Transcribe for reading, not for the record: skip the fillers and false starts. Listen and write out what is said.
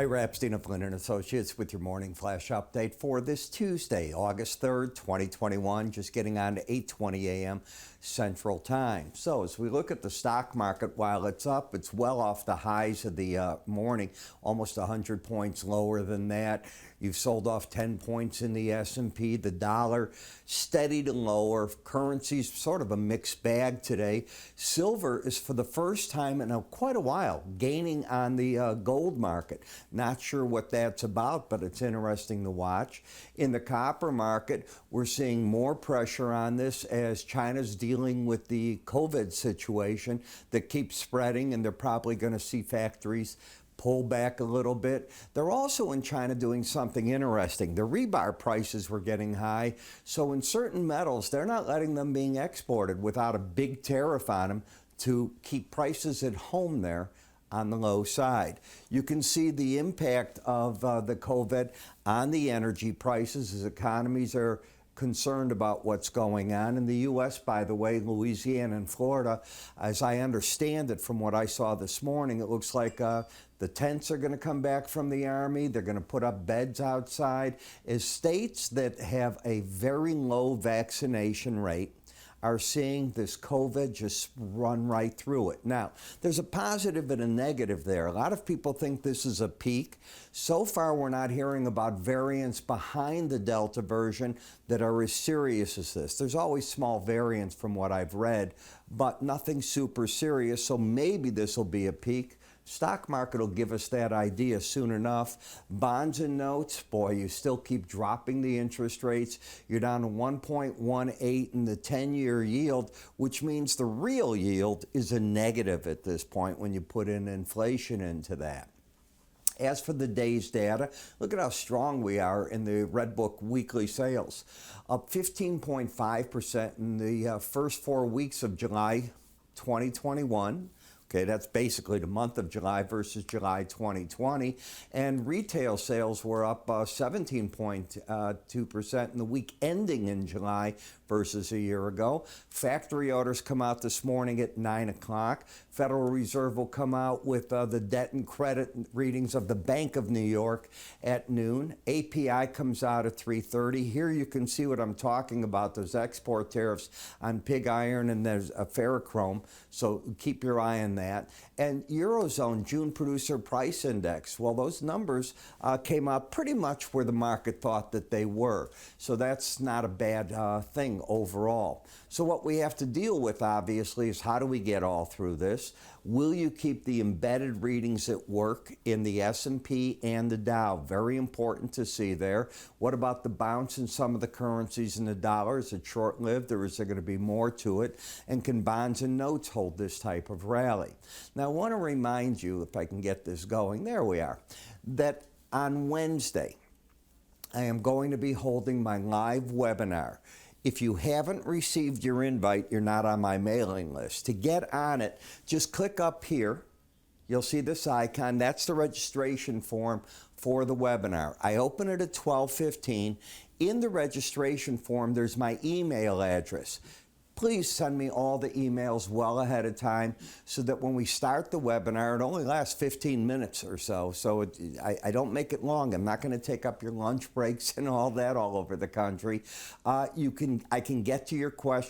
Ira Epstein of Linn Associates with your morning flash update for this Tuesday, August 3rd, 2021, just getting on to 8:20 a.m. Central Time. So as we look at the stock market, while it's up, it's well off the highs of the morning, almost 100 points lower than that. You've sold off 10 points in the S&P. The dollar steady to lower. Currency's sort of a mixed bag today. Silver is for the first time in quite a while gaining on the gold market. Not sure what that's about, but it's interesting to watch. In the copper market, we're seeing more pressure on this as China's dealing with the COVID situation that keeps spreading, and they're probably going to see factories pull back a little bit. They're also in China doing something interesting. The rebar prices were getting high, so in certain metals, they're not letting them being exported without a big tariff on them to keep prices at home there on the low side. You can see the impact of the COVID on the energy prices as economies are concerned about what's going on. In the U.S., by the way, Louisiana and Florida, as I understand it from what I saw this morning, it looks like the tents are going to come back from the Army. They're going to put up beds outside. As states that have a very low vaccination rate are seeing this COVID just run right through it. Now, there's a positive and a negative there. A lot of people think this is a peak. So far, we're not hearing about variants behind the Delta version that are as serious as this. There's always small variants from what I've read, but nothing super serious, so maybe this will be a peak. Stock market will give us that idea soon enough. Bonds and notes, boy, you still keep dropping the interest rates. You're down to 1.18 in the 10-year yield, which means the real yield is a negative at this point when you put in inflation into that. As for the day's data, look at how strong we are in the Redbook weekly sales, up 15.5% in the first 4 weeks of July 2021. Okay, that's basically the month of July versus July 2020. And retail sales were up 17.2% in the week ending in July versus a year ago. Factory orders come out this morning at 9 o'clock. Federal Reserve will come out with the debt and credit readings of the Bank of New York at noon. API comes out at 3:30. Here you can see what I'm talking about, those export tariffs on pig iron, and there's a ferrochrome, so keep your eye on that. And Eurozone June Producer Price Index, well, those numbers came out pretty much where the market thought that they were. So that's not a bad thing overall. So what we have to deal with, obviously, is how do we get all through this? Will you keep the embedded readings at work in the S&P and the Dow? Very important to see there. What about the bounce in some of the currencies in the dollar? Is it short-lived, or is there going to be more to it? And can bonds and notes hold this type of rally? Now, I want to remind you, if I can get this going, there we are, that on Wednesday, I am going to be holding my live webinar. If you haven't received your invite, you're not on my mailing list. To get on it, just click up here. You'll see this icon. That's the registration form for the webinar. I open it at 12:15. In the registration form, there's my email address. Please send me all the emails well ahead of time so that when we start the webinar, it only lasts 15 minutes or so. So I don't make it long. I'm not going to take up your lunch breaks and all that all over the country. I can get to your questions.